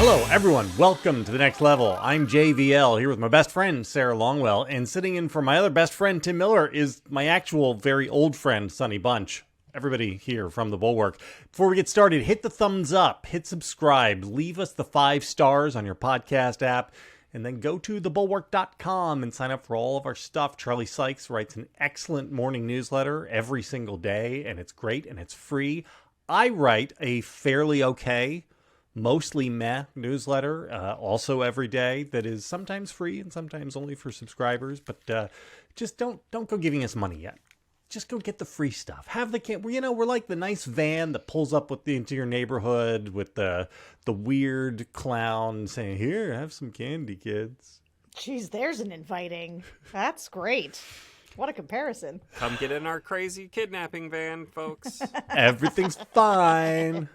Hello, everyone. Welcome to The Next Level. I'm JVL, here with my best friend, Sarah Longwell, and sitting in for my other best friend, Tim Miller, is my actual very old friend, Sonny Bunch. Everybody here from the Bulwark. Before we get started, hit the thumbs up, hit subscribe, leave us the 5 stars on your podcast app, and then go to thebulwark.com and sign up for all of our stuff. Charlie Sykes writes an excellent morning newsletter every single day, and it's great and it's free. I write a fairly okay, mostly meh newsletter, also every day, that is sometimes free and sometimes only for subscribers. But just don't go giving us money yet. Just go get the free stuff. Have the we're like the nice van that pulls up into your neighborhood with the weird clown saying, "Here, have some candy, kids." Jeez, there's an inviting. That's great. What a comparison. Come get in our crazy kidnapping van, folks. Everything's fine.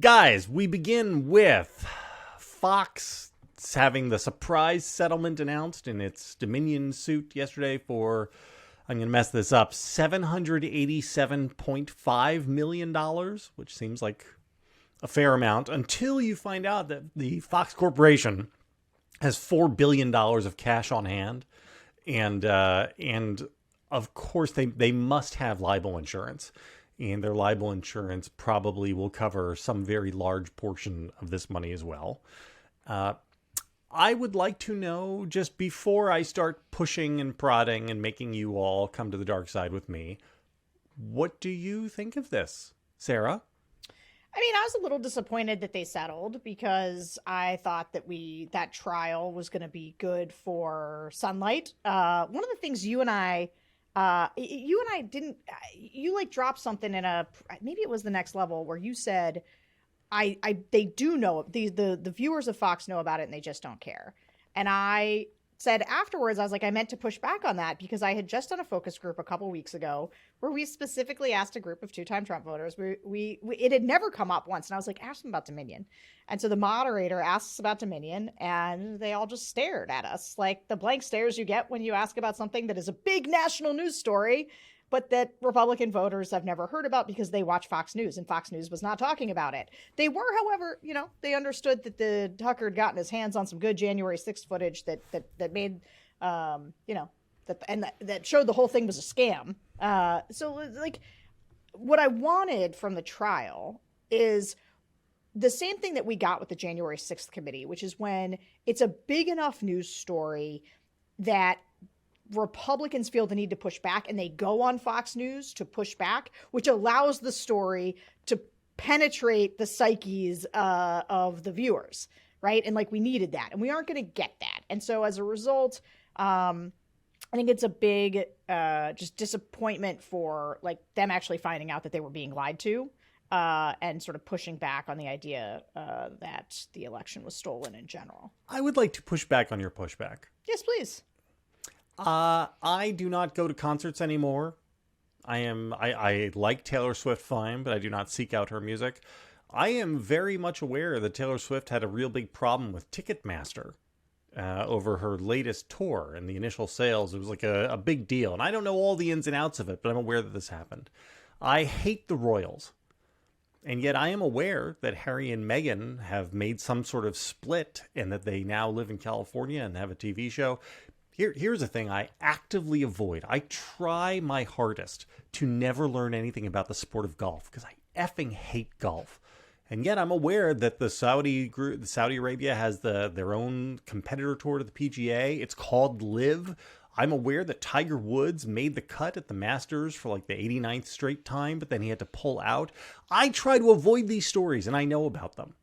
Guys, we begin with Fox having the surprise settlement announced in its Dominion suit yesterday for, I'm going to mess this up, $787.5 million, which seems like a fair amount, until you find out that the Fox Corporation has $4 billion of cash on hand. And of course, they must have libel insurance. And their libel insurance probably will cover some very large portion of this money as well. I would like to know, just before I start pushing and prodding and making you all come to the dark side with me, what do you think of this, Sarah? I mean, I was a little disappointed that they settled because I thought that trial was going to be good for Sunlight. One of the things you and I didn't, you like dropped something in maybe it was The Next Level where you said, they do know, the viewers of Fox know about it and they just don't care. And I said afterwards, I was like, I meant to push back on that because I had just done a focus group a couple weeks ago where we specifically asked a group of 2-time Trump voters. It had never come up once. And I was like, ask them about Dominion. And so the moderator asked us about Dominion and they all just stared at us like the blank stares you get when you ask about something that is a big national news story, but that Republican voters have never heard about because they watch Fox News and Fox News was not talking about it. They were, however, they understood that the Tucker had gotten his hands on some good January 6th footage that made, that showed the whole thing was a scam. So like what I wanted from the trial is the same thing that we got with the January 6th committee, which is when it's a big enough news story that Republicans feel the need to push back and they go on Fox News to push back, which allows the story to penetrate the psyches of the viewers, right? And like we needed that and we aren't going to get that. And so as a result, I think it's a big just disappointment for like them actually finding out that they were being lied to and sort of pushing back on the idea that the election was stolen in general. I would like to push back on your pushback. Yes, please. I do not go to concerts anymore. I like Taylor Swift fine, but I do not seek out her music. I am very much aware that Taylor Swift had a real big problem with Ticketmaster over her latest tour and the initial sales. It was like a big deal. And I don't know all the ins and outs of it, but I'm aware that this happened. I hate the Royals. And yet I am aware that Harry and Meghan have made some sort of split and that they now live in California and have a TV show. Here's the thing I actively avoid. I try my hardest to never learn anything about the sport of golf because I effing hate golf. And yet I'm aware that the Saudi Arabia has their own competitor tour to the PGA. It's called LIV. I'm aware that Tiger Woods made the cut at the Masters for like the 89th straight time, but then he had to pull out. I try to avoid these stories and I know about them.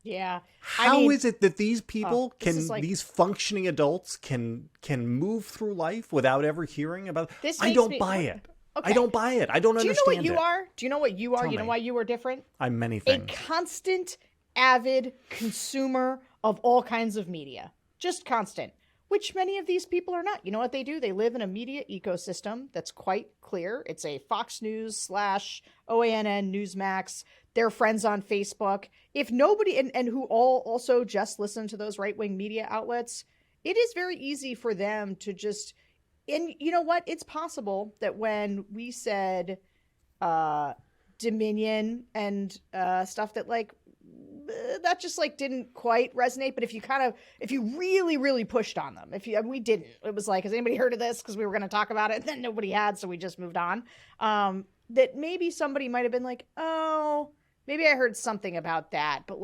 Yeah. How is it that these people these functioning adults can move through life without ever hearing about it? I don't buy it. Okay. I don't buy it. I don't understand it. Do you know what you are? Do you know what you are? You know why you are different? I'm many things. A constant, avid consumer of all kinds of media. Just constant. Which many of these people are not. You know what they do? They live in a media ecosystem that's quite clear. It's a Fox News / OANN, Newsmax. They're friends on Facebook. If nobody, and who all also just listen to those right-wing media outlets, it is very easy for them to just, and you know what? It's possible that when we said Dominion and stuff that like that just like didn't quite resonate. But if you really, really pushed on them, we didn't, it was like, has anybody heard of this? Because we were going to talk about it and then nobody had, so we just moved on. That maybe somebody might have been like, oh, maybe I heard something about that, but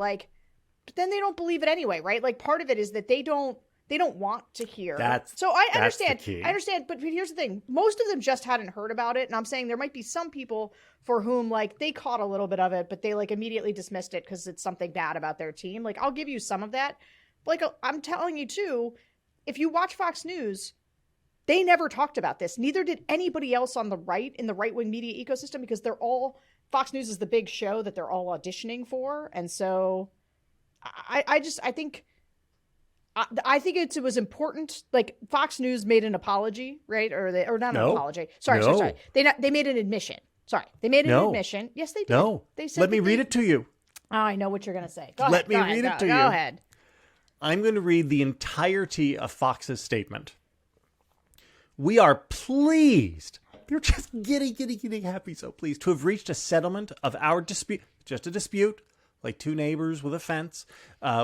then they don't believe it anyway, right? Like part of it is that they don't want to hear. So I understand. I understand, but here's the thing. Most of them just hadn't heard about it. And I'm saying there might be some people for whom like they caught a little bit of it, but they like immediately dismissed it because it's something bad about their team. Like I'll give you some of that. Like I'm telling you too, if you watch Fox News, they never talked about this. Neither did anybody else on the right in the right-wing media ecosystem, because Fox News is the big show that they're all auditioning for. And so I think it was important. Like Fox News made an apology, right? Or not an apology. Sorry. They made an admission. Sorry, they made an admission. Yes, they did. No, they said. Let me read it to you. Oh, I know what you're going to say. Let me read it to you. Go ahead. I'm going to read the entirety of Fox's statement. We are pleased. They're just giddy happy, so pleased to have reached a settlement of our dispute. Just a dispute, like two neighbors with a fence,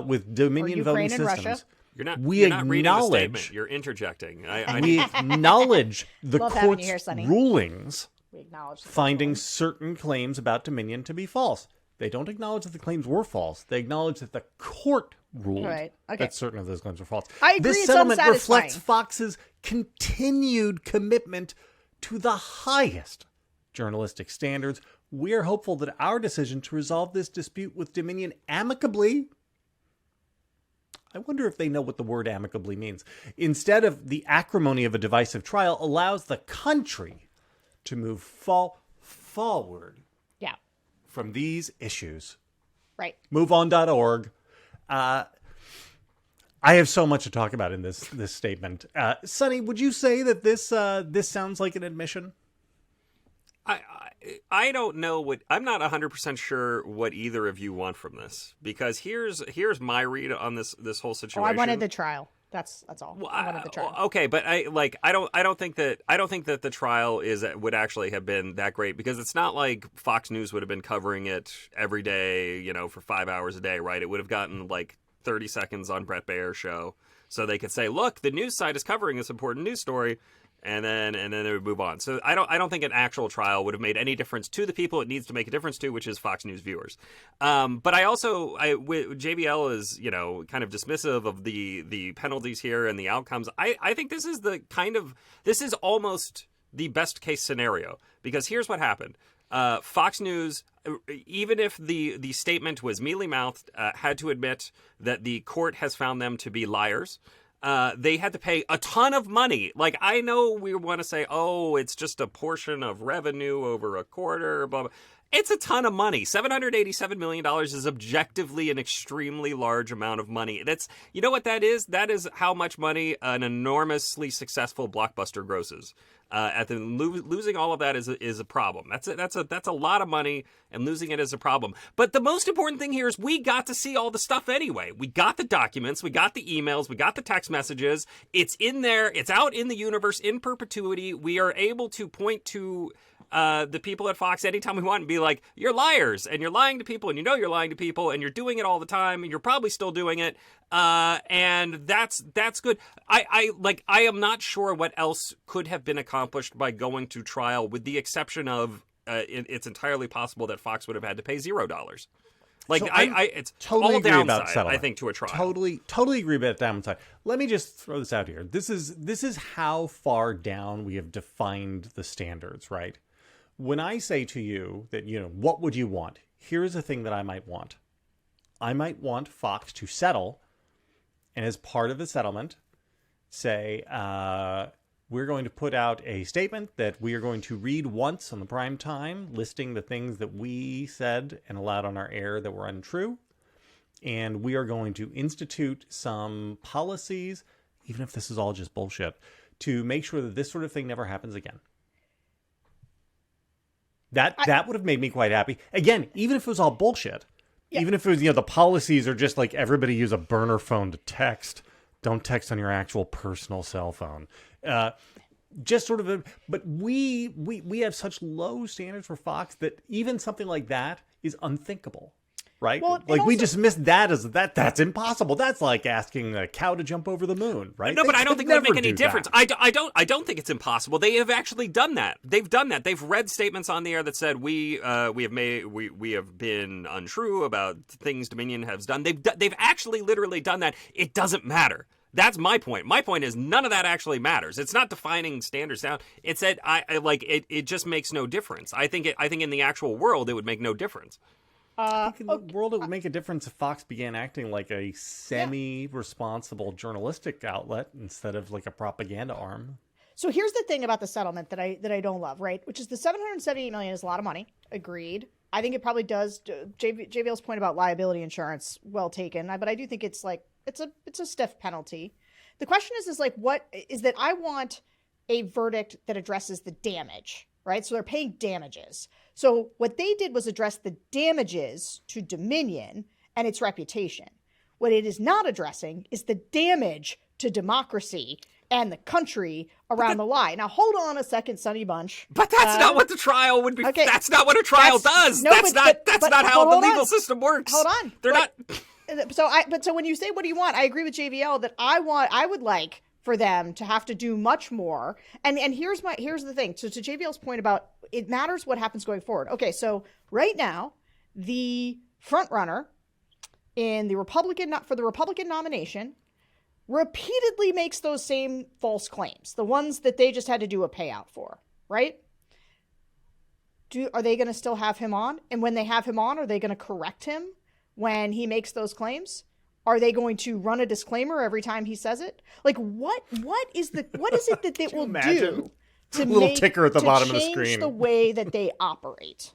with Dominion voting systems. Russia. You're not reading the statement. You're interjecting. We acknowledge the court's here, Sonny. rulings, We acknowledge finding certain claims about Dominion to be false. They don't acknowledge that the claims were false. They acknowledge that the court ruled that certain of those claims were false. I agree. This settlement reflects Fox's continued commitment to the highest journalistic standards. We are hopeful that our decision to resolve this dispute with Dominion amicably, I wonder if they know what the word amicably means, instead of the acrimony of a divisive trial, allows the country to move forward from these issues. Right. MoveOn.org. I have so much to talk about in this statement. Sonny, would you say that this sounds like an admission? I don't know I'm not 100% sure what either of you want from this, because here's my read on this whole situation. Oh, I wanted the trial. That's all. Well, I wanted the trial. Okay, but I don't think that the trial would actually have been that great, because it's not like Fox News would have been covering it every day, for 5 hours a day, right? It would have gotten like 30 seconds on Bret Baier's show, so they could say, "Look, the news site is covering this important news story." And then they would move on. So I don't think an actual trial would have made any difference to the people it needs to make a difference to, which is Fox News viewers. But JBL is kind of dismissive of the penalties here and the outcomes. I think this is almost the best case scenario, because here's what happened. Fox News, even if the statement was mealy-mouthed, had to admit that the court has found them to be liars. They had to pay a ton of money. Like, I know we want to say, oh, it's just a portion of revenue over a quarter, blah, blah. It's a ton of money. $787 million is objectively an extremely large amount of money. You know what that is? That is how much money an enormously successful blockbuster grosses. Losing all of that is a problem. That's a lot of money, and losing it is a problem. But the most important thing here is we got to see all the stuff anyway. We got the documents, we got the emails, we got the text messages. It's in there. It's out in the universe in perpetuity. We are able to point to the people at Fox anytime we want and be like, you're liars, and you're lying to people, and you're lying to people, and you're doing it all the time, and you're probably still doing it. And that's good. I am not sure what else could have been accomplished by going to trial, with the exception of it's entirely possible that Fox would have had to pay $0. Like, so it's totally all agree downside, about settlement. I think, to a trial. Totally agree about downside. Let me just throw this out here. This is how far down we have defined the standards, right? When I say to you that, what would you want? Here's a thing that I might want. I might want Fox to settle, and as part of the settlement, say, we're going to put out a statement that we are going to read once on the prime time, listing the things that we said and allowed on our air that were untrue. And we are going to institute some policies, even if this is all just bullshit, to make sure that this sort of thing never happens again. That would have made me quite happy. Again, even if it was all bullshit, even if it was, the policies are just like everybody use a burner phone to text. Don't text on your actual personal cell phone. Just sort of, but we have such low standards for Fox that even something like that is unthinkable. right? Well, like we also, just missed that as that's impossible. That's like asking a cow to jump over the moon, right? No, but I don't think it would make any difference. That. I don't think it's impossible. They have actually done that. They've done that. They've read statements on the air that said we have been untrue about things Dominion has done. They've actually literally done that. It doesn't matter. That's my point. My point is none of that actually matters. It's not defining standards down. It's that it just makes no difference. I think in the actual world it would make no difference. I think in the world it would make a difference if Fox began acting like a semi-responsible journalistic outlet instead of like a propaganda arm. So here's the thing about the settlement that I don't love, right? Which is the $778 million is a lot of money. Agreed. I think it probably does. JVL's point about liability insurance, well taken. But I do think it's like it's a stiff penalty. The question is like what is that? I want a verdict that addresses the damage, right? So they're paying damages. So what they did was address the damages to Dominion and its reputation. What it is not addressing is the damage to democracy and the country around the lie. Now, hold on a second, Sonny Bunch. But that's not what the trial would be. Okay, that's not what a trial does. No, that's not how the legal system works. Hold on. They're not. So when you say what do you want, I agree with JVL that I would like for them to have to do much more. And here's the thing. So to JVL's point about it matters what happens going forward. Okay, so right now, the front runner in the Republican nomination repeatedly makes those same false claims, the ones that they just had to do a payout for, right? Are they going to still have him on? And when they have him on, are they going to correct him when he makes those claims? Are they going to run a disclaimer every time he says it? Like what is it that they will do to little ticker at the bottom of the change screen, the way that they operate?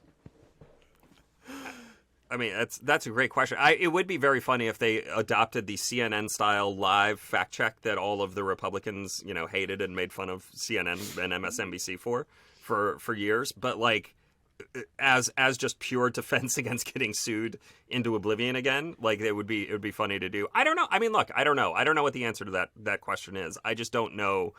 I mean, that's a great question. It would be very funny if they adopted the CNN style live fact check that all of the Republicans, hated and made fun of CNN and MSNBC for years. But like, as just pure defense against getting sued into oblivion again, like it would be funny to do. I don't know. I mean, look, I don't know. I don't know what the answer to that question is. I just don't know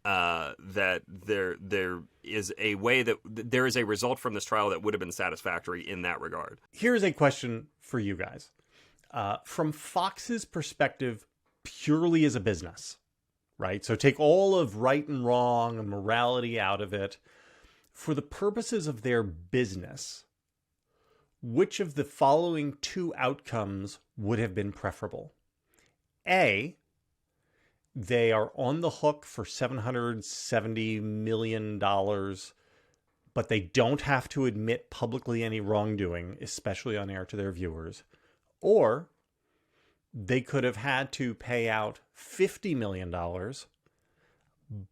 that there is a way that there is a result from this trial that would have been satisfactory in that regard. Here's a question for you guys. From Fox's perspective, purely as a business, right? So take all of right and wrong and morality out of it. For the purposes of their business, which of the following two outcomes would have been preferable? A, they are on the hook for $770 million, but they don't have to admit publicly any wrongdoing, especially on air to their viewers. Or they could have had to pay out $50 million,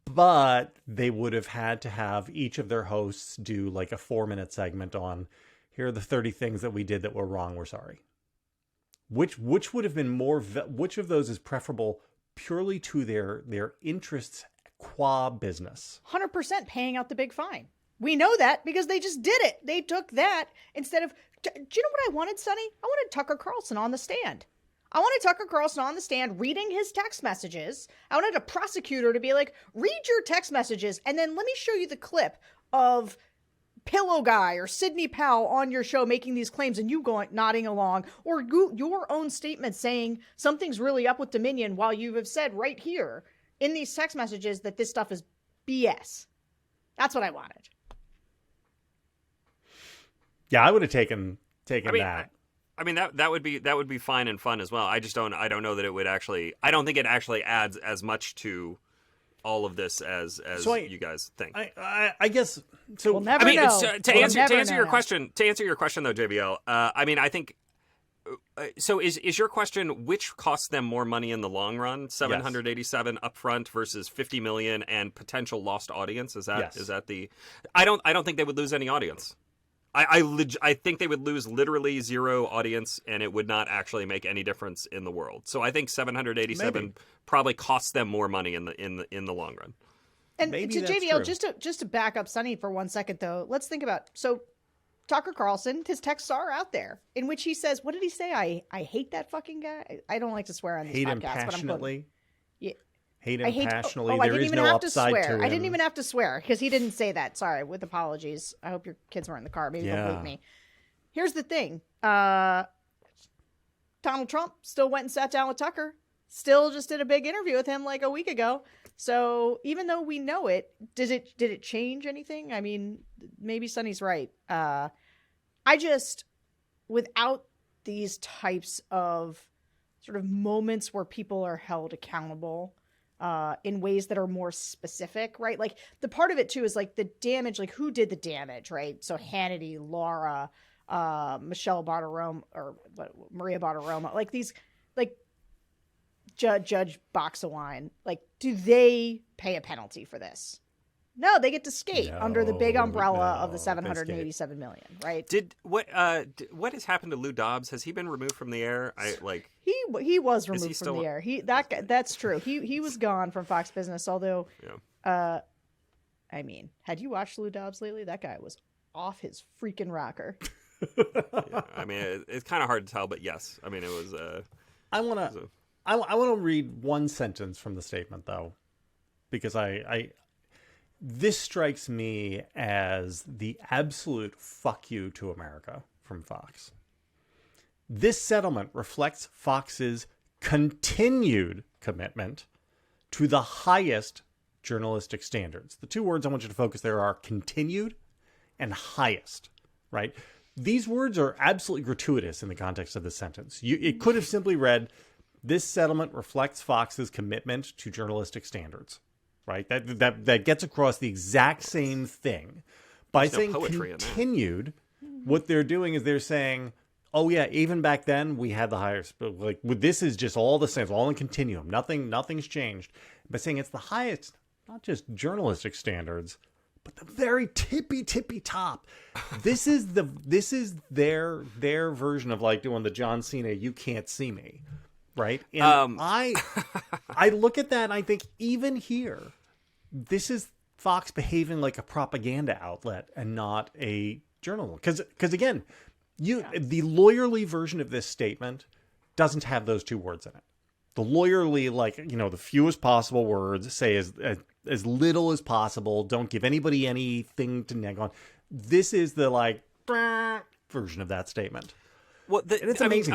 but they would have had to have each of their hosts do like a 4-minute segment on, here are the 30 things that we did that were wrong, we're sorry. Which would have been more, which of those is preferable purely to their interests qua business? 100% paying out the big fine. We know that because they just did it. They took that instead of, do you know what I wanted, Sonny? I wanted Tucker Carlson on the stand. I wanted Tucker Carlson on the stand reading his text messages. I wanted a prosecutor to be like, read your text messages and then let me show you the clip of Pillow Guy or Sidney Powell on your show making these claims and you going nodding along, or your own statement saying something's really up with Dominion while you have said right here in these text messages that this stuff is BS. That's what I wanted. Yeah, I would have taken that. I mean that would be fine and fun as well. I don't know that it would actually. I don't think it actually adds as much to all of this as you guys think. I guess so. We'll never know. To answer your question though, JBL. I mean, I think. So is your question which costs them more money in the long run? 787 upfront versus 50 million and potential lost audience. Is that the? I don't think they would lose any audience. I think they would lose literally zero audience, and it would not actually make any difference in the world. So I think 787 probably costs them more money in the long run. And Maybe to that's JVL, true. just to back up Sonny for 1 second, though, let's think about Tucker Carlson. His texts are out there in which he says, "What did he say? I hate that fucking guy." I don't like to swear on these Hate podcasts, him passionately. Yeah. Hate him passionately. I There didn't is even no have to upside swear. to him. I didn't even have to swear because he didn't say that. Sorry, with apologies. I hope your kids weren't in the car. Maybe they'll bleep me. Here's the thing. Donald Trump still went and sat down with Tucker. Still just did a big interview with him like a week ago. So even though we know it, did it change anything? I mean, maybe Sonny's right. Without these types of sort of moments where people are held accountable in ways that are more specific, right? Like the part of it too is like the damage, like who did the damage, right? So Hannity, Laura, Michelle Bartiromo, or Maria Bartiromo, like these, like Judge Boxawine, like do they pay a penalty for this? No, they get to skate under the big umbrella of the 787 million, right? What has happened to Lou Dobbs? Has he been removed from the air? He was removed from the air. That's true. He was gone from Fox Business. Although, I mean, had you watched Lou Dobbs lately? That guy was off his freaking rocker. I mean, it's kind of hard to tell, but yes, I mean, it was. I want to read one sentence from the statement though, because this strikes me as the absolute fuck you to America from Fox. This settlement reflects Fox's continued commitment to the highest journalistic standards. The two words I want you to focus there are continued and highest, right? These words are absolutely gratuitous in the context of this sentence. It could have simply read, this settlement reflects Fox's commitment to journalistic standards. Right, that gets across the exact same thing. By saying continued, what they're doing is they're saying, oh yeah, even back then we had the highest. Like this is just all the same, it's all in continuum. Nothing's changed. By saying it's the highest, not just journalistic standards, but the very tippy top. This is their version of like doing the John Cena "You Can't See Me." Right. And I look at that and I think even here, this is Fox behaving like a propaganda outlet and not a journal. Because again, the lawyerly version of this statement doesn't have those two words in it. The lawyerly, like, the fewest possible words, say as little as possible. Don't give anybody anything to nag on. This is the like version of that statement. Well, and it's amazing.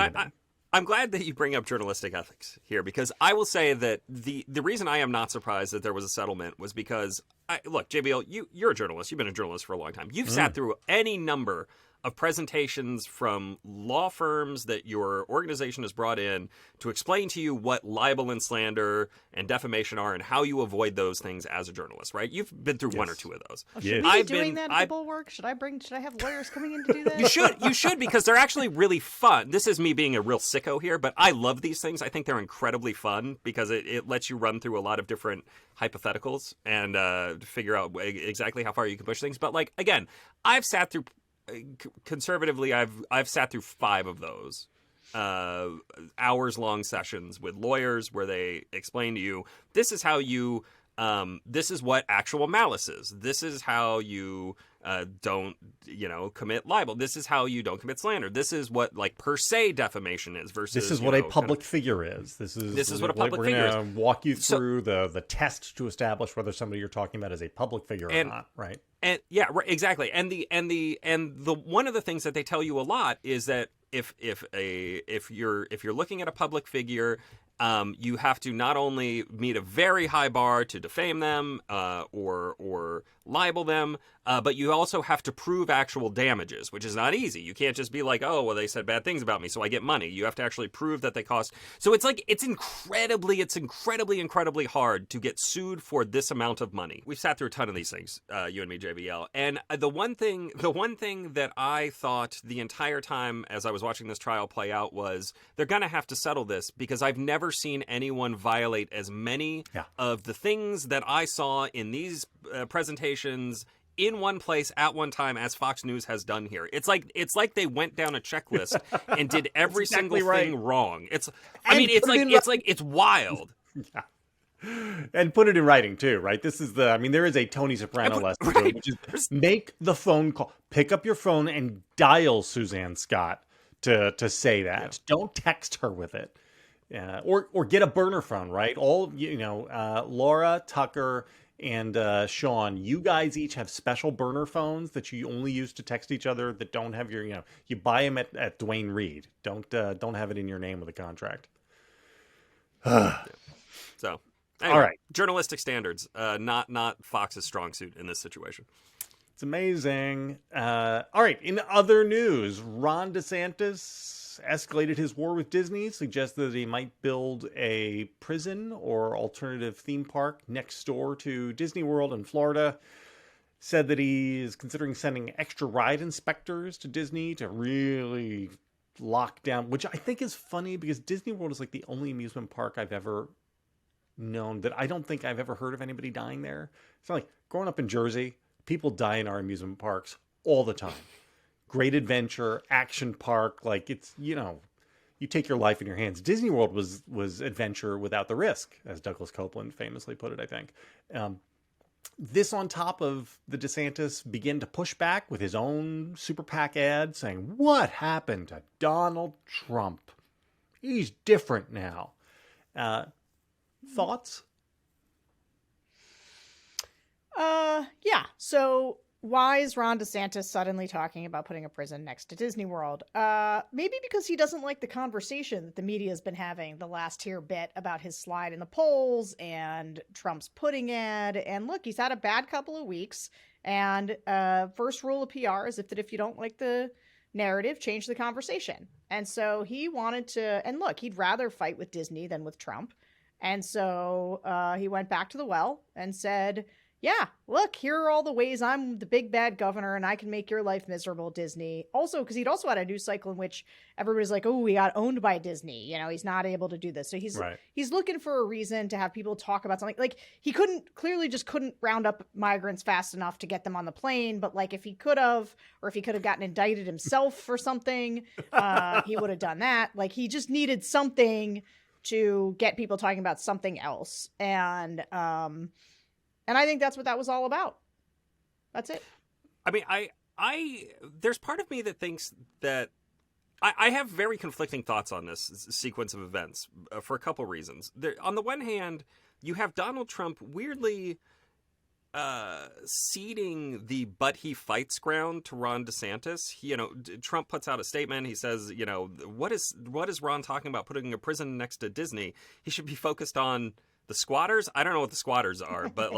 I'm glad that you bring up journalistic ethics here, because I will say that the reason I am not surprised that there was a settlement was because, look, JBL, you're a journalist. You've been a journalist for a long time. You've sat through any number of presentations from law firms that your organization has brought in to explain to you what libel and slander and defamation are and how you avoid those things as a journalist, right? You've been through one or two of those. Should we be doing that at Bulwark? Should I have lawyers coming in to do that? You should, because they're actually really fun. This is me being a real sicko here, but I love these things. I think they're incredibly fun because it lets you run through a lot of different hypotheticals and figure out exactly how far you can push things. But like, again, I've sat through conservatively, I've sat through 5 of those hours-long sessions with lawyers where they explain to you, this is how you, this is what actual malice is. This is how you don't, commit libel. This is how you don't commit slander. This is what like per se defamation is versus. This is what a public figure is. This is what a public figure is. We're going to walk you through the test to establish whether somebody you're talking about is a public figure or not, right? And yeah, right, exactly. And the one of the things that they tell you a lot is that if you're looking at a public figure, you have to not only meet a very high bar to defame them or libel them, but you also have to prove actual damages, which is not easy. You can't just be like, oh, well, they said bad things about me, so I get money. You have to actually prove that they cost. So it's like it's incredibly hard to get sued for this amount of money. We've sat through a ton of these things, you and me, JVL. And the one thing that I thought the entire time as I was watching this trial play out was they're going to have to settle this, because I've never seen anyone violate as many of the things that I saw in these presentations in one place at one time as Fox News has done here. It's like they went down a checklist and did every single thing wrong. It's wild. Yeah. And put it in writing too, right? This is there is a Tony Soprano lesson to it, which is make the phone call, pick up your phone and dial Suzanne Scott to say that. Yeah. Don't text her with it. Or get a burner phone, right? All Laura, Tucker, and Sean, you guys each have special burner phones that you only use to text each other that don't have your, you buy them at Dwayne Reed. Don't have it in your name with a contract. So, anyway, all right. Journalistic standards, not Fox's strong suit in this situation. It's amazing. All right. In other news, Ron DeSantis escalated his war with Disney, suggested that he might build a prison or alternative theme park next door to Disney World in Florida. Said that he is considering sending extra ride inspectors to Disney to really lock down, which I think is funny because Disney World is like the only amusement park I've ever known that I don't think I've ever heard of anybody dying there. It's not like growing up in Jersey, people die in our amusement parks all the time. Great adventure, action park, like it's, you take your life in your hands. Disney World was adventure without the risk, as Douglas Copeland famously put it, I think. This on top of the DeSantis begin to push back with his own super PAC ad saying, what happened to Donald Trump? He's different now. Thoughts? Yeah. So why is Ron DeSantis suddenly talking about putting a prison next to Disney World? Maybe because he doesn't like the conversation that the media has been having the last here bit about his slide in the polls and Trump's pudding ad. And look, he's had a bad couple of weeks. And first rule of PR is that if you don't like the narrative, change the conversation. And so he wanted to, and look, he'd rather fight with Disney than with Trump. And so he went back to the well and said, yeah, look, here are all the ways I'm the big bad governor and I can make your life miserable, Disney. Also, because he'd also had a news cycle in which everybody's like, oh, we got owned by Disney. He's not able to do this. So he's looking for a reason to have people talk about something. Like he clearly couldn't round up migrants fast enough to get them on the plane. But like if he could have, or if he could have gotten indicted himself for something, he would have done that. Like he just needed something to get people talking about something else. And I think that's what that was all about. That's it. I mean, I there's part of me that thinks that I have very conflicting thoughts on this sequence of events for a couple reasons. On the one hand, you have Donald Trump weirdly ceding the "but he fights" ground to Ron DeSantis. Trump puts out a statement. He says, what is Ron talking about putting a prison next to Disney? He should be focused on the squatters. I don't know what the squatters are, but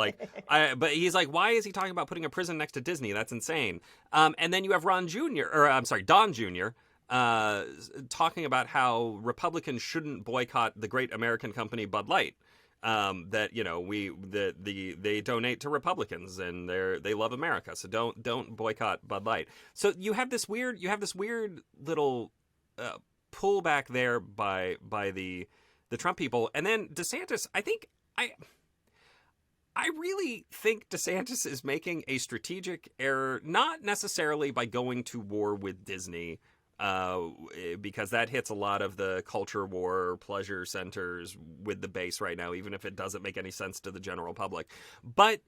but he's like, why is he talking about putting a prison next to Disney? That's insane. And then you have Don Jr. Talking about how Republicans shouldn't boycott the great American company Bud Light. That they donate to Republicans and they love America, so don't boycott Bud Light. So you have this weird little pullback there by the Trump people. And then DeSantis, I really think DeSantis is making a strategic error, not necessarily by going to war with Disney, because that hits a lot of the culture war pleasure centers with the base right now, even if it doesn't make any sense to the general public. But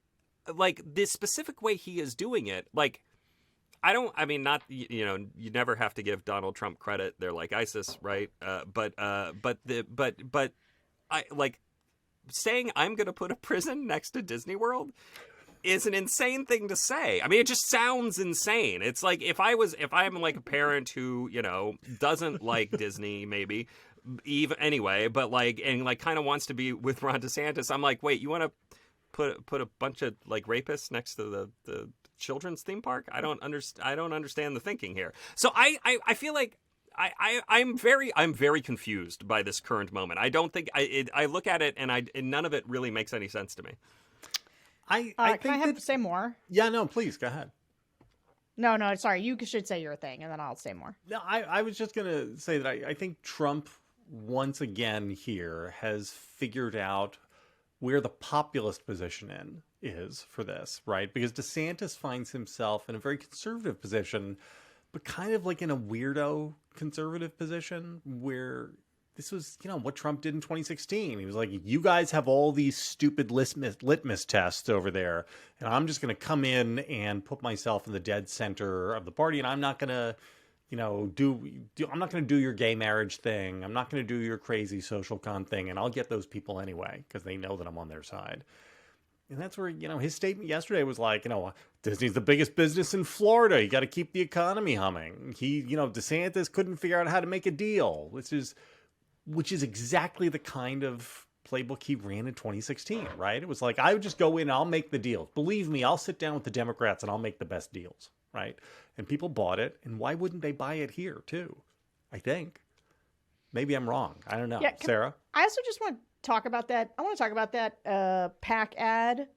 like this specific way he is doing it, like, you never have to give Donald Trump credit. They're like ISIS, right? But I like saying I'm going to put a prison next to Disney World is an insane thing to say. I mean, it just sounds insane. It's like if I'm like a parent who, doesn't like Disney, maybe even anyway, but kind of wants to be with Ron DeSantis. I'm like, wait, you want to put a bunch of like rapists next to the children's theme park? I don't understand the thinking here. So I feel like I'm very confused by this current moment. I don't think I look at it and none of it really makes any sense to me. Can I have to say more? Yeah, no, please go ahead. No, sorry. You should say your thing and then I'll say more. No, I was just going to say that I think Trump once again here has figured out where the populist position is for this, right? Because DeSantis finds himself in a very conservative position, but kind of like in a weirdo conservative position where this was, what Trump did in 2016. He was like, you guys have all these stupid litmus tests over there, and I'm just going to come in and put myself in the dead center of the party, and I'm not going to, I'm not going to do your gay marriage thing. I'm not going to do your crazy social con thing, and I'll get those people anyway because they know that I'm on their side. And that's where, his statement yesterday was like, Disney's the biggest business in Florida. You got to keep the economy humming. DeSantis couldn't figure out how to make a deal, which is exactly the kind of playbook he ran in 2016, right? It was like, I would just go in and I'll make the deal. Believe me, I'll sit down with the Democrats and I'll make the best deals, right? And people bought it. And why wouldn't they buy it here too? I think. Maybe I'm wrong. I don't know. Yeah, Sarah? I also just want to talk about that. I want to talk about that PAC ad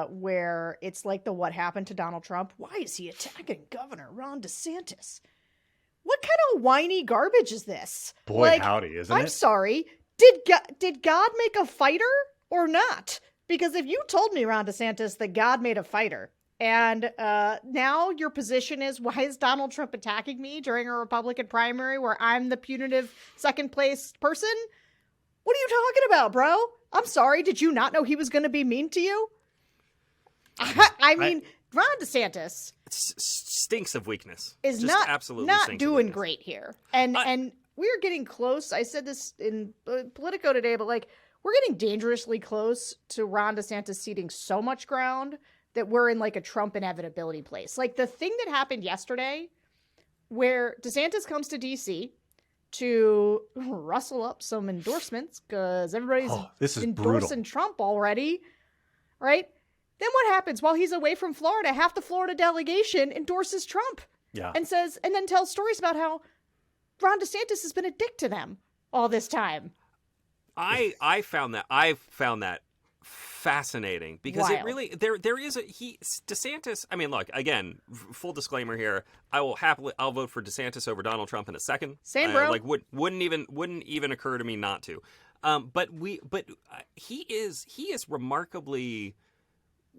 where it's like the what happened to Donald Trump. Why is he attacking Governor Ron DeSantis? What kind of whiny garbage is this? Boy, howdy, isn't it? I'm sorry. Did God make a fighter or not? Because if you told me, Ron DeSantis, that God made a fighter, and now your position is, why is Donald Trump attacking me during a Republican primary where I'm the punitive second place person? What are you talking about, bro? I'm sorry. Did you not know he was going to be mean to you? I mean, Ron DeSantis stinks of weakness. Is just absolutely not doing great here. And we're getting close. I said this in Politico today, but like, we're getting dangerously close to Ron DeSantis ceding so much ground that we're in like a Trump inevitability place. Like the thing that happened yesterday where DeSantis comes to DC to rustle up some endorsements because everybody's endorsing brutal. Trump already, right? Then what happens while he's away from Florida? Half the Florida delegation endorses Trump. Yeah. And then tells stories about how Ron DeSantis has been a dick to them all this time. I found that fascinating because Wild. it really there is DeSantis. I mean, look, again, full disclaimer here. I'll vote for DeSantis over Donald Trump in a second. Same, bro. Wouldn't even occur to me not to. But he is remarkably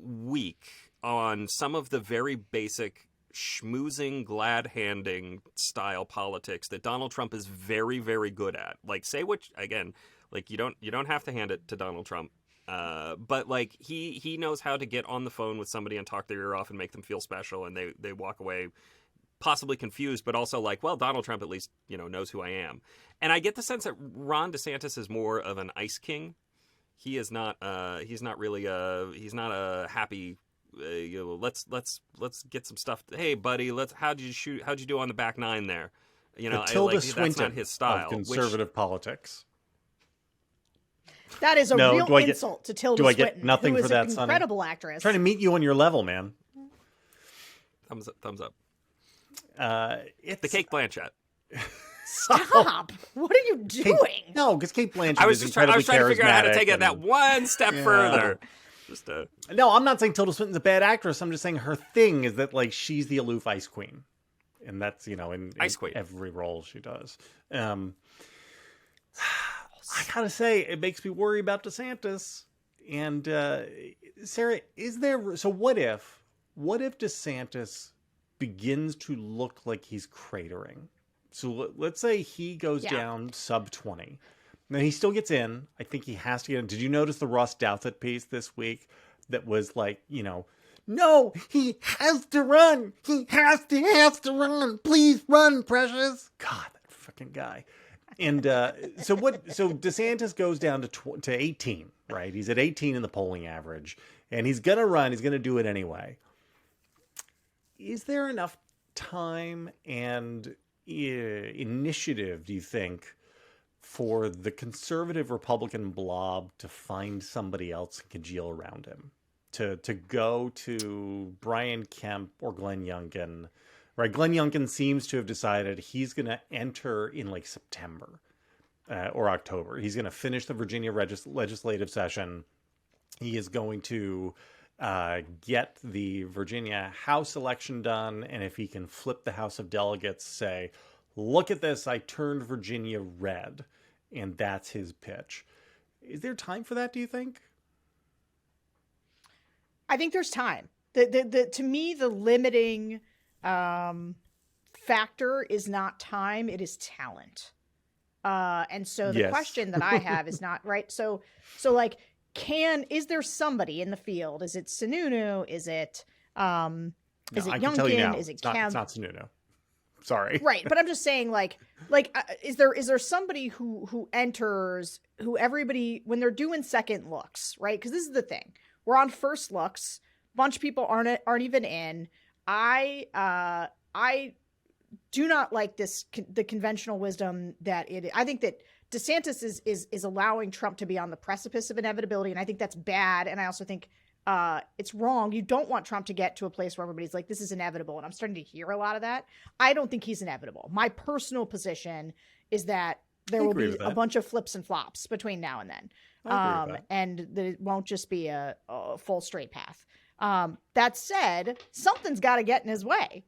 weak on some of the very basic schmoozing, glad-handing style politics that Donald Trump is very, very good at. Like, say what again. Like, you don't have to hand it to Donald Trump. But like he knows how to get on the phone with somebody and talk their ear off and make them feel special, and they walk away possibly confused, but also like, well, Donald Trump at least knows who I am. And I get the sense that Ron DeSantis is more of an ice king. He is not. He's not really. He's not a happy. Let's get some stuff. Hey, buddy, how'd you do on the back nine there? Tilda Swinton that's not his style. Of conservative politics. That is a real insult to Tilda Swinton. Do I get nothing for that, Sonny? Who is an incredible actress. I'm trying to meet you on your level, man. Thumbs up. It's the Cate Blanchett. Stop! What are you doing? Because Cate Blanchett I was trying to figure out how to take it that one step further. No, I'm not saying Tilda Swinton's a bad actress. I'm just saying her thing is that like she's the aloof ice queen, and that's in every role she does. I gotta say, it makes me worry about DeSantis. And Sarah, what if DeSantis begins to look like he's cratering? So let's say he goes down sub 20. Now he still gets in. I think he has to get in. Did you notice the Ross Douthat piece this week that was like, no, he has to run. He has to run. Please run, precious. God, that fucking guy. And so DeSantis goes down to 18, right? He's at 18 in the polling average, and he's going to run. He's going to do it anyway. Is there enough time and initiative, do you think, for the conservative Republican blob to find somebody else and congeal around him? To go to Brian Kemp or Glenn Youngkin? Right, Glenn Youngkin seems to have decided he's going to enter in like September or October. He's going to finish the Virginia legislative session. He is going to get the Virginia House election done. And if he can flip the House of Delegates, say, look at this, I turned Virginia red. And that's his pitch. Is there time for that, do you think? I think there's time. To me, the limiting factor is not time, it is talent. And so the question that I have is not right. So like, is there somebody in the field? Is it Sununu? Is it Youngkin? Is it Kemp? It's not Sununu. Sorry. Right. But I'm just saying is there somebody who enters, who everybody, when they're doing second looks, right? Because this is the thing. We're on first looks. Bunch of people aren't even in. I do not like the conventional wisdom that I think that DeSantis is allowing Trump to be on the precipice of inevitability, and I think that's bad. And I also think it's wrong. You don't want Trump to get to a place where everybody's like, this is inevitable. And I'm starting to hear a lot of that. I don't think he's inevitable. My personal position is that there will be a bunch of flips and flops between now and then. And that it won't just be a full straight path. That said, something's got to get in his way.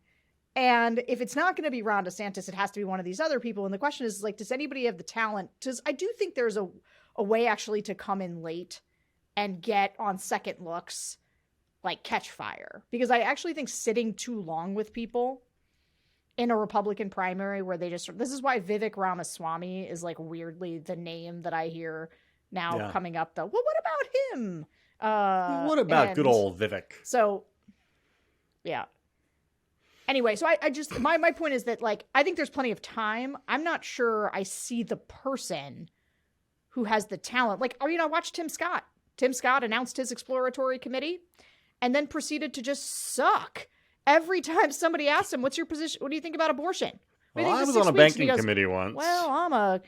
And if it's not going to be Ron DeSantis, it has to be one of these other people. And the question is, like, does anybody have the talent? I do think there's a way actually to come in late and get on second looks, like, catch fire. Because I actually think sitting too long with people in a Republican primary where they just, this is why Vivek Ramaswamy is, like, weirdly the name that I hear now coming up, though. Well, what about him? What about good old Vivek? So, yeah. Anyway, so I just, my point is that, like, I think there's plenty of time. I'm not sure I see the person who has the talent. Like, I watched Tim Scott. Tim Scott announced his exploratory committee and then proceeded to just suck. Every time somebody asked him, what's your position? What do you think about abortion? Well, I was on a banking committee once. Well, I'm a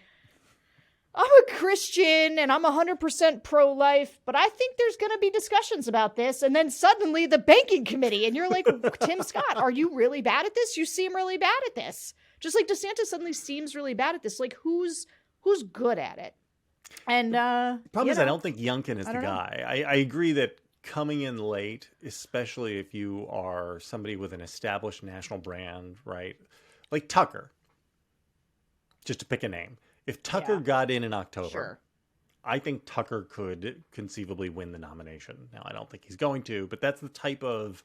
Christian and I'm 100% pro-life, but I think there's going to be discussions about this. And then suddenly the banking committee, and you're like, Tim Scott, are you really bad at this? You seem really bad at this. Just like DeSantis suddenly seems really bad at this. Like, who's good at it? And the problem is, I don't think Youngkin is the guy. I agree that coming in late, especially if you are somebody with an established national brand, right? Like Tucker, just to pick a name. If Tucker got in October, I think Tucker could conceivably win the nomination. Now, I don't think he's going to, but that's the type of,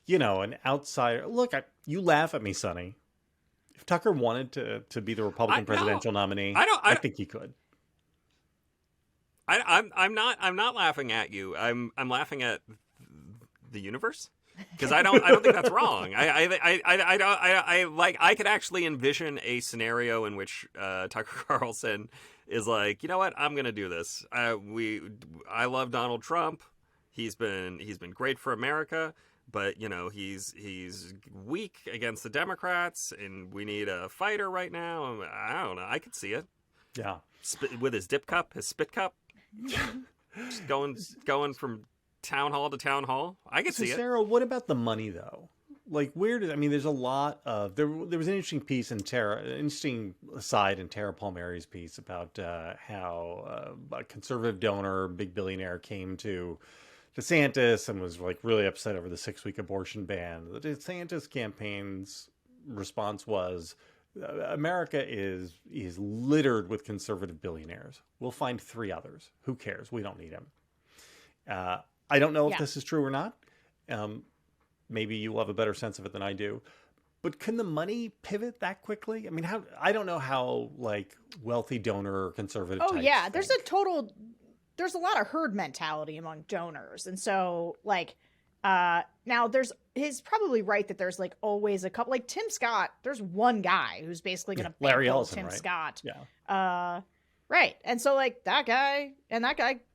an outsider. Look, you laugh at me, Sonny. If Tucker wanted to be the Republican presidential nominee, I think he could. I'm not laughing at you. I'm laughing at the universe. Because I don't think that's wrong. I could actually envision a scenario in which Tucker Carlson is like, you know what, I'm gonna do this. I love Donald Trump. He's been great for America, but he's weak against the Democrats, and we need a fighter right now. I don't know. I could see it. Yeah, with his dip cup, his spit cup, just going from town hall to town hall. I could see it. Sarah, what about the money though? Like, there's a lot of there was an interesting piece in interesting aside in Tara Palmieri's piece about how a conservative donor, big billionaire, came to DeSantis and was like really upset over the 6-week abortion ban. The DeSantis campaign's response was, America is littered with conservative billionaires. We'll find 3 others. Who cares? We don't need them. I don't know if this is true or not. Maybe you will have a better sense of it than I do. But can the money pivot that quickly? I mean, I don't know how, like, wealthy donor or conservative types think. There's a lot of herd mentality among donors. And so, like, now he's probably right that there's, like, always a couple, like Tim Scott, there's one guy who's basically going to Larry Ellison, Tim right? Scott. Yeah. Right. And so, like, that guy,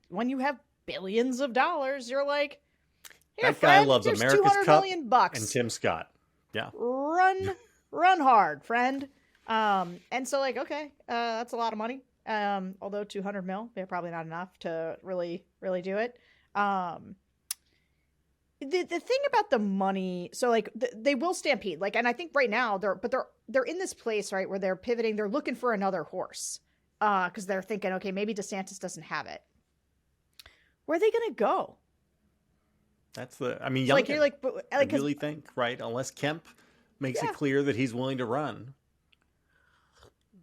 when you have billions of dollars, you're like, here, that friend, guy loves there's America's $200 Cup million and Tim Scott. Yeah. Run hard, friend. And so, like, okay, that's a lot of money. Although 200 mil, they're probably not enough to really, really do it. The thing about the money, so, like, they will stampede. Like, and I think right now they're in this place, right, where they're pivoting. They're looking for another horse, because they're thinking, okay, maybe DeSantis doesn't have it. Where are they going to go? Youngkin, like, you're like, I really think, right? Unless Kemp makes it clear that he's willing to run.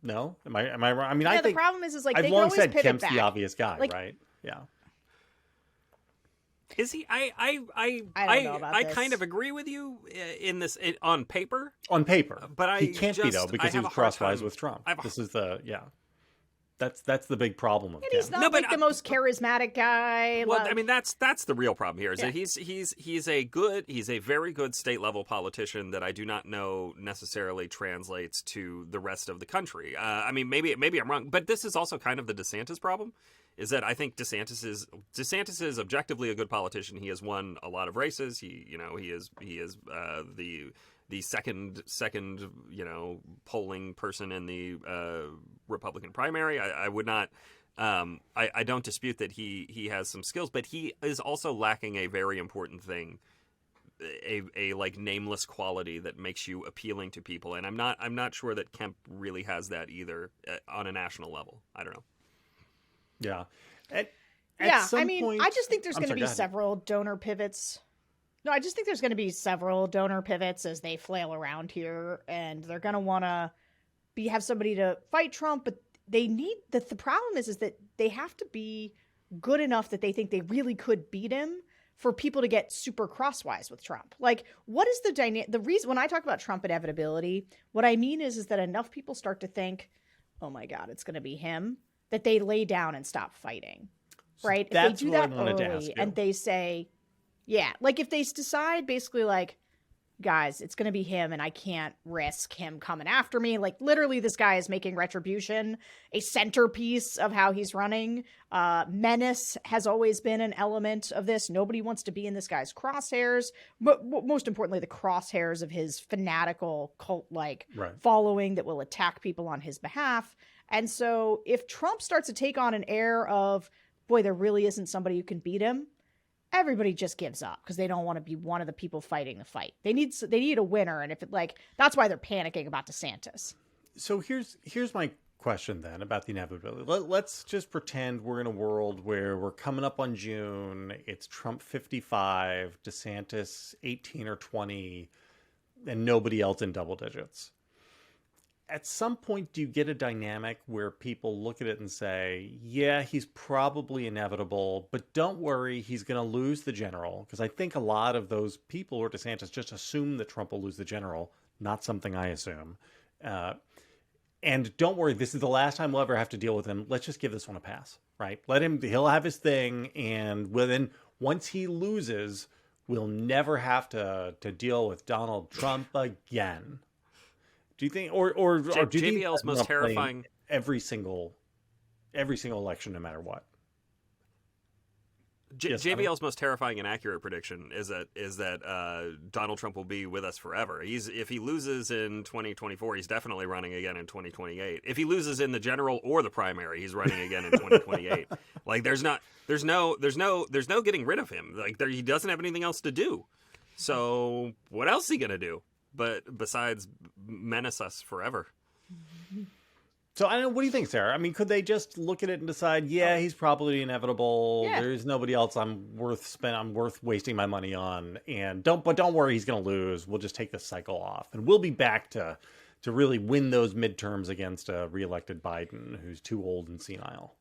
No, am I wrong? I mean, I think the problem is like I've they long can always said pivot Kemp's back. the obvious guy, Like, right? Yeah. Is he? I don't know about this. kind of agree with you in this on paper. On paper, but he can't be though because he was crosswise with Trump. This is That's the big problem with and him. he's not the most charismatic guy. Well, I mean, that's the real problem here. Is that he's a very good state level politician that I do not know necessarily translates to the rest of the country. I mean, maybe I'm wrong, but this is also kind of the DeSantis problem. is that I think DeSantis is objectively a good politician. He has won a lot of races. He is the second polling person in the Republican primary. I would not. I don't dispute that he has some skills, but he is also lacking a very important thing, a like nameless quality that makes you appealing to people. And I'm not sure that Kemp really has that either on a national level. I don't know. Yeah. I mean, I just think there's going to be several donor pivots. No, I just think there's going to be several donor pivots as they flail around here, and they're going to want to have somebody to fight Trump, but they need the problem is that they have to be good enough that they think they really could beat him for people to get super crosswise with Trump. Like, what is the reason when I talk about Trump inevitability, what I mean is that enough people start to think, oh my God, it's going to be him, that they lay down and stop fighting, right? If they do that early and they say, yeah, like if they decide basically like, guys, it's going to be him and I can't risk him coming after me. Like literally this guy is making retribution a centerpiece of how he's running. Menace has always been an element of this. Nobody wants to be in this guy's crosshairs, but most importantly, the crosshairs of his fanatical cult-like following that will attack people on his behalf. And so if Trump starts to take on an air of, boy, there really isn't somebody who can beat him, everybody just gives up because they don't want to be one of the people fighting the fight. They need a winner. And if it that's why they're panicking about DeSantis. So here's my question then about the inevitability. Let's just pretend we're in a world where we're coming up on June. It's Trump 55, DeSantis 18 or 20, and nobody else in double digits. At some point, do you get a dynamic where people look at it and say, yeah, he's probably inevitable, but don't worry, he's going to lose the general? Because I think a lot of those people or DeSantis just assume that Trump will lose the general, not something I assume. And don't worry, this is the last time we'll ever have to deal with him. Let's just give this one a pass, right? He'll have his thing, and then once he loses, we'll never have to deal with Donald Trump again. Do you think, or do you think JBL's most terrifying every single election, no matter what? JBL's most terrifying and accurate prediction is that Donald Trump will be with us forever. If he loses in 2024, he's definitely running again in 2028. If he loses in the general or the primary, he's running again in 2028. Like there's no getting rid of him. Like he doesn't have anything else to do. So what else is he gonna do? But besides menace us forever. So I don't know. What do you think, Sarah? I mean, could they just look at it and decide, yeah, he's probably inevitable. Yeah. There's nobody else I'm worth wasting my money on, and don't worry, he's going to lose. We'll just take this cycle off, and we'll be back to really win those midterms against a reelected Biden who's too old and senile.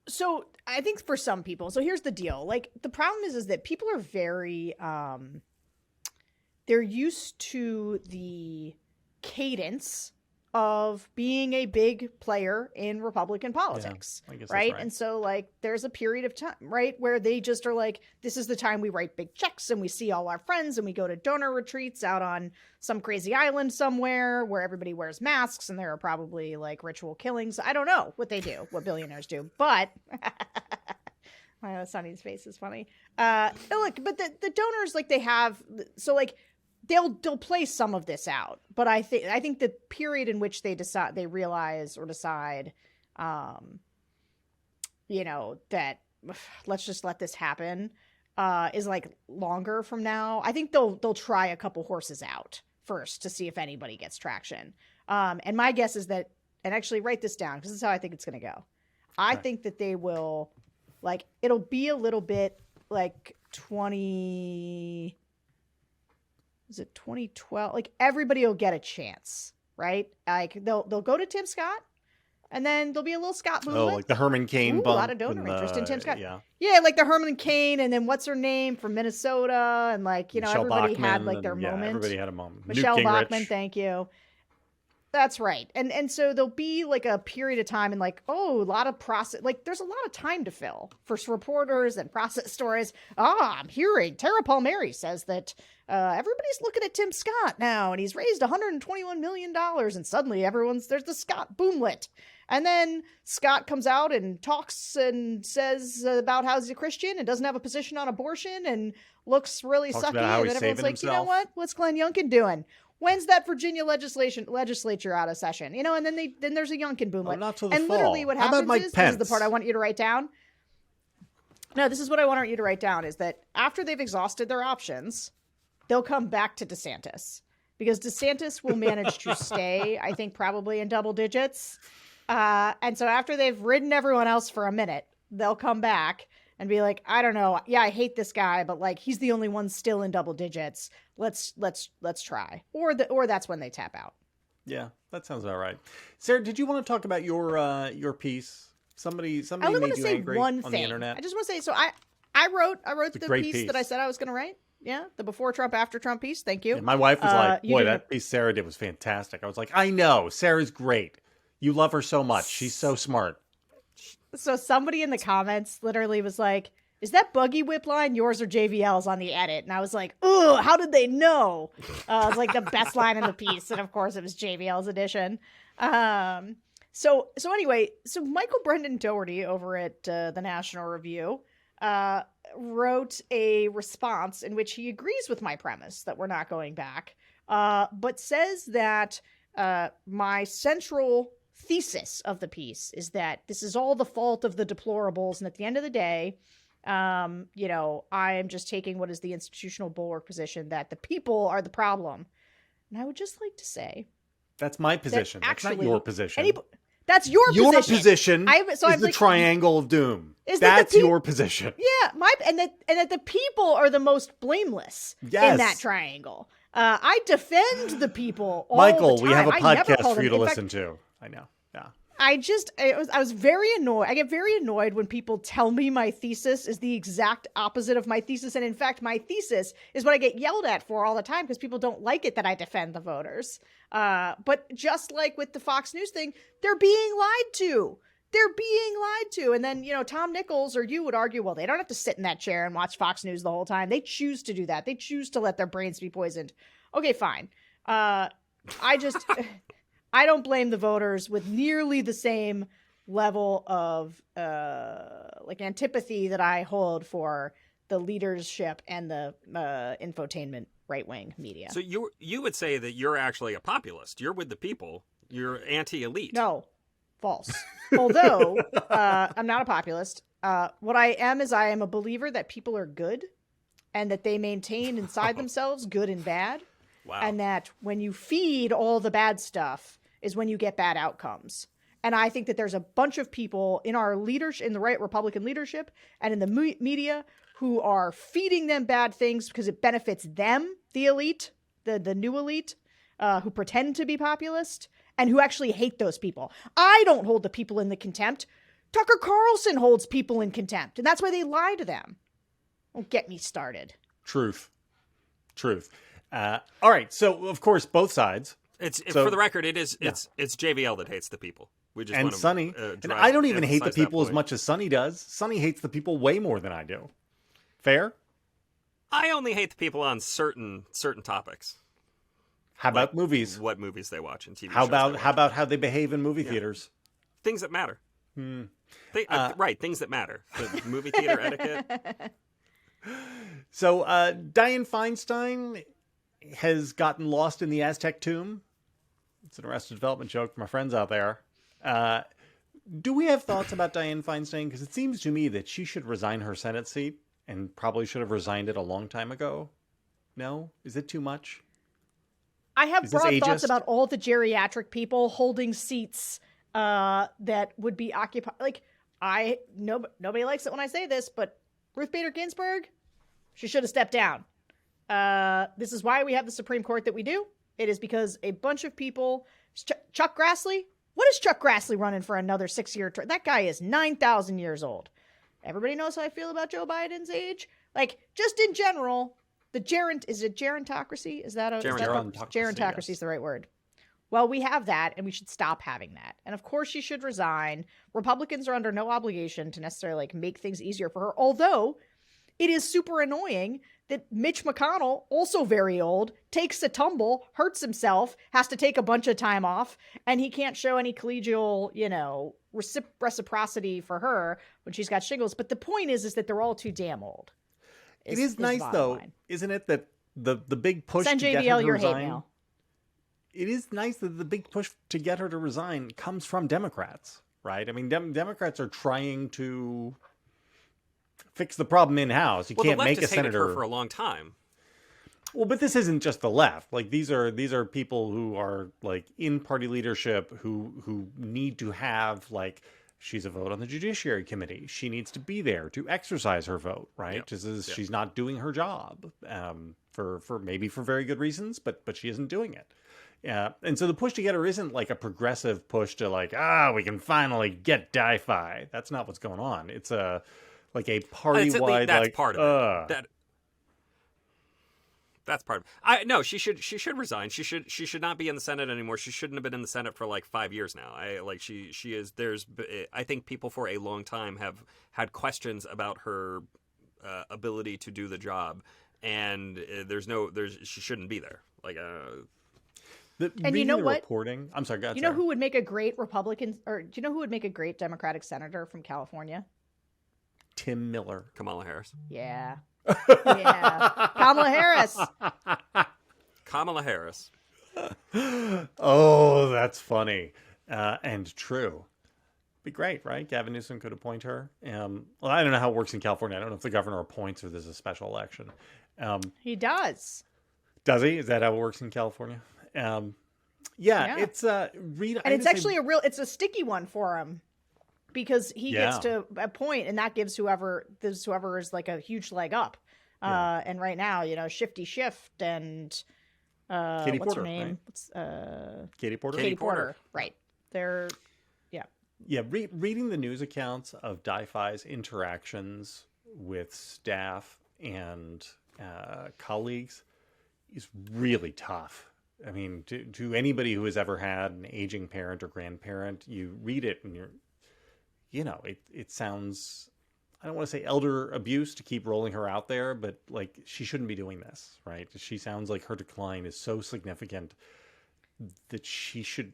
So I think for some people, so here's the deal. Like the problem is that people are very they're used to the cadence of being a big player in Republican politics, I guess right? That's right? And so like there's a period of time, right, where they just are like, this is the time we write big checks and we see all our friends and we go to donor retreats out on some crazy island somewhere where everybody wears masks and there are probably like ritual killings. I don't know what they do, what billionaires do, but Sonny's face is funny. Look, but the donors, like they have, so like they'll play some of this out, but I think the period in which they realize or decide, that let's just let this happen, is like longer from now. I think they'll try a couple horses out first to see if anybody gets traction. And my guess is that, and actually write this down because this is how I think it's going to go. I think that they will, like, it'll be a little bit like 2012? Like everybody will get a chance, right? Like they'll go to Tim Scott, and then there'll be a little Scott movement. Oh, like the Herman Cain bump. A lot of donor interest in Tim Scott. Yeah, like the Herman Cain, and then what's her name from Minnesota, and like Michelle everybody Bachmann, had like their moment. Everybody had a moment. Michelle Newt Bachmann, Gingrich. thank you. That's right. And so there'll be like a period of time and like, oh, a lot of process, like there's a lot of time to fill for reporters and process stories. I'm hearing Tara Palmieri says that everybody's looking at Tim Scott now and he's raised $121 million and suddenly there's the Scott boomlet. And then Scott comes out and talks and says about how he's a Christian and doesn't have a position on abortion and looks really Talks sucky. about how And he's then everyone's saving like, you know himself. what? What's Glenn Youngkin doing? When's that Virginia legislature out of session? You know, and then there's a Youngkin boomlet. not till the and fall. literally what How about happens Mike is, this Pence? is the part I want you to write down. No, this is what I want you to write down is that after they've exhausted their options, they'll come back to DeSantis because DeSantis will manage to stay, I think, probably in double digits. And so after they've ridden everyone else for a minute, they'll come back and be like, I don't know. Yeah, I hate this guy, but like he's the only one still in double digits. Let's try. Or that's when they tap out. Yeah, that sounds all right. Sarah, did you want to talk about your piece? Somebody I only made want to you say angry one on thing. the internet. I just want to say, so I wrote the great piece piece. that I said I was going to write. Yeah, the before Trump, after Trump piece. Thank you. And my wife was like, you boy, did that piece Sarah did was fantastic. I was like, I know, Sarah's great. You love her so much. She's so smart. So somebody in the comments literally was like, is that Buggy Whip line yours or JVL's on the edit? And I was like, ugh, how did they know? It was like the best line in the piece. And of course it was JVL's edition. So anyway, so Michael Brendan Doherty over at the National Review wrote a response in which he agrees with my premise that we're not going back, but says that my central thesis of the piece is that this is all the fault of the deplorables. And at the end of the day, I am just taking what is the institutional bulwark position that the people are the problem. And I would just like to say, That's my position. That's not your position. that's your position. Your position is the like, triangle of doom. Is that That's your position. Yeah, and that the people are the most blameless Yes. in that triangle. I defend the people all Michael, the time. we have a I never podcast call for you them- to in listen fact, to. I know. Yeah. I was very annoyed. I get very annoyed when people tell me my thesis is the exact opposite of my thesis. And in fact, my thesis is what I get yelled at for all the time because people don't like it that I defend the voters. But just like with the Fox News thing, they're being lied to. They're being lied to. And then, Tom Nichols or you would argue, well, they don't have to sit in that chair and watch Fox News the whole time. They choose to do that. They choose to let their brains be poisoned. Okay, fine. I don't blame the voters with nearly the same level of antipathy that I hold for the leadership and the infotainment right-wing media. So you would say that you're actually a populist. You're with the people. You're anti-elite. No, false. Although I'm not a populist. What I am is I am a believer that people are good and that they maintain inside themselves good and bad. Wow. And that when you feed all the bad stuff is when you get bad outcomes. And I think that there's a bunch of people in our leadership, in the right Republican leadership and in the media who are feeding them bad things because it benefits them, the elite, the new elite, who pretend to be populist and who actually hate those people. I don't hold the people in the contempt. Tucker Carlson holds people in contempt, and that's why they lie to them. Don't get me started. Truth. All right. So, of course, both sides. For the record, it's JVL that hates the people. We just And want to, Sonny. And I don't even hate the emphasize that people as point. much as Sonny does. Sonny hates the people way more than I do. Fair? I only hate the people on certain topics. How about movies? What movies they watch and TV How shows about they watch. how about how they behave in movie theaters? Things that matter. Right, things that matter. The movie theater etiquette. So, Dianne Feinstein has gotten lost in the Aztec tomb. It's an Arrested Development joke for my friends out there. Do we have thoughts about Dianne Feinstein? Because it seems to me that she should resign her Senate seat and probably should have resigned it a long time ago. No? Is it too much? I have Is this broad thoughts ageist? about all the geriatric people holding seats that would be occupied. Like, nobody likes it when I say this, but Ruth Bader Ginsburg, she should have stepped down. This is why we have the Supreme Court that we do. It is because a bunch of people, Chuck Grassley, what is Chuck Grassley running for another 6-year term? That guy is 9,000 years old. Everybody knows how I feel about Joe Biden's age. Like, just in general, is it gerontocracy? Is that Gerontocracy, gerontocracy yes. is the right word? Well, we have that, and we should stop having that. And of course, she should resign. Republicans are under no obligation to necessarily like make things easier for her. Although it is super annoying that Mitch McConnell, also very old, takes a tumble, hurts himself, has to take a bunch of time off, and he can't show any collegial, reciprocity for her when she's got shingles. But the point is that they're all too damn old. It is nice, though, isn't it, that the big push Send to get JVL her to your resign... hate mail. It is nice that the big push to get her to resign comes from Democrats, right? I mean, Democrats are trying to fix the problem in-house. You can't make a senator... her for a long time. Well, but this isn't just the left. Like, these are people who are, like, in party leadership who need to have, like... She's a vote on the Judiciary Committee. She needs to be there to exercise her vote, right? Yep. She's not doing her job for maybe for very good reasons, but she isn't doing it. Yeah, and so the push to get her isn't like a progressive push to like, we can finally get DiFi. That's not what's going on. It's a party-wide that's part of it. That's part of it. No, she should resign. She should not be in the Senate anymore. She shouldn't have been in the Senate for like 5 years now. I think people for a long time have had questions about her ability to do the job, and she shouldn't be there. And you know what? Reporting. I'm sorry. You know who would make a great Republican, or do you know who would make a great Democratic senator from California? Tim Miller. Kamala Harris. Yeah. Yeah. Kamala Harris. Kamala Harris. Oh, that's funny and true. Be great, right? Gavin Newsom could appoint her. Well, I don't know how it works in California. I don't know if the governor appoints or there's a special election. He does. Does he? Is that how it works in California? Yeah. It's it's actually it's a sticky one for him because he gets to appoint, and that gives whoever is like a huge leg up. And right now, Shifty Shift and Katie what's Porter, her name? Right? Katie Porter. Katie Porter. Right. They're reading the news accounts of DiFi's interactions with staff and colleagues is really tough. I mean, to anybody who has ever had an aging parent or grandparent, you read it and it sounds, I don't want to say elder abuse to keep rolling her out there, but like she shouldn't be doing this, right? She sounds like her decline is so significant that she should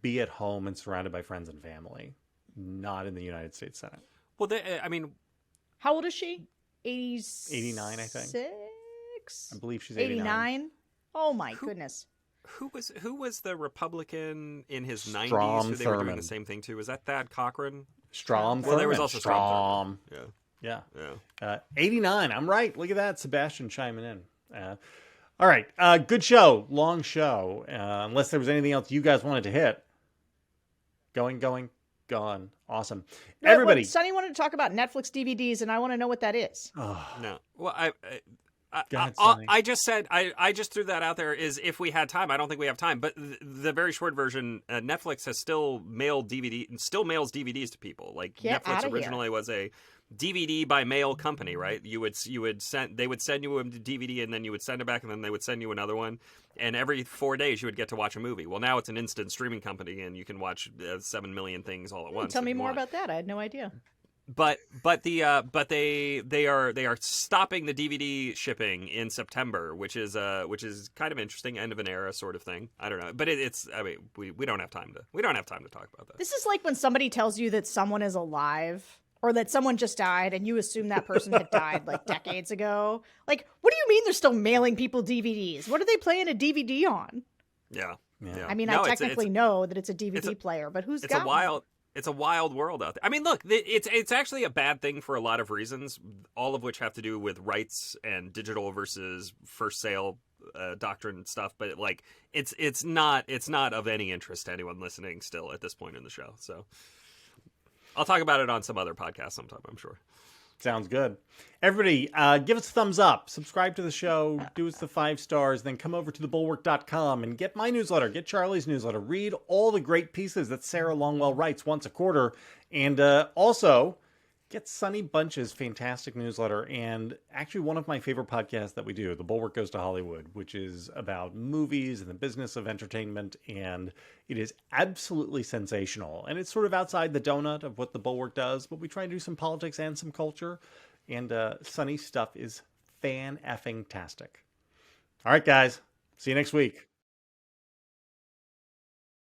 be at home and surrounded by friends and family, not in the United States Senate. Well, how old is she? 89, I think. I believe she's 89. Oh my goodness. Who was the Republican in his 90s who they Thurmond. were doing the same thing to? Was that Thad Cochran? Strom. Well, there was also Strom. Yeah. 89. I'm right. Look at that. Sebastian chiming in. All right. Good show. Long show. Unless there was anything else you guys wanted to hit. Going, gone. Awesome. No, Everybody. Sonny wanted to talk about Netflix DVDs, and I want to know what that is. No. Well, I just said I just threw that out there is if we had time. I don't think we have time, but the very short version, Netflix has still mails DVDs to people. Like Netflix originally was a DVD by mail company, right? They would send you a DVD and then you would send it back and then they would send you another one. And every 4 days you would get to watch a movie. Well, now it's an instant streaming company and you can watch 7 million things all at once. Tell me more about that. I had no idea. But they are stopping the DVD shipping in September, which is kind of interesting, end of an era sort of thing. I don't know, but we don't have time to talk about that. This is like when somebody tells you that someone is alive or that someone just died, and you assume that person had died like decades ago. Like, what do you mean they're still mailing people DVDs? What are they playing a DVD on? Yeah. I mean, I technically know that it's a DVD player, but who's got one? It's a wild world out there. I mean, look, it's actually a bad thing for a lot of reasons, all of which have to do with rights and digital versus first sale doctrine and stuff. But like, it's not of any interest to anyone listening still at this point in the show. So I'll talk about it on some other podcast sometime, I'm sure. Sounds good. Everybody, give us a thumbs up, subscribe to the show, do us the 5 stars, then come over to thebulwark.com and get my newsletter, get Charlie's newsletter, read all the great pieces that Sarah Longwell writes once a quarter, and also Get Sonny Bunch's fantastic newsletter and actually one of my favorite podcasts that we do, The Bulwark Goes to Hollywood, which is about movies and the business of entertainment. And it is absolutely sensational. And it's sort of outside the donut of what The Bulwark does, but we try to do some politics and some culture. And Sonny's stuff is fan-effing-tastic. All right, guys. See you next week.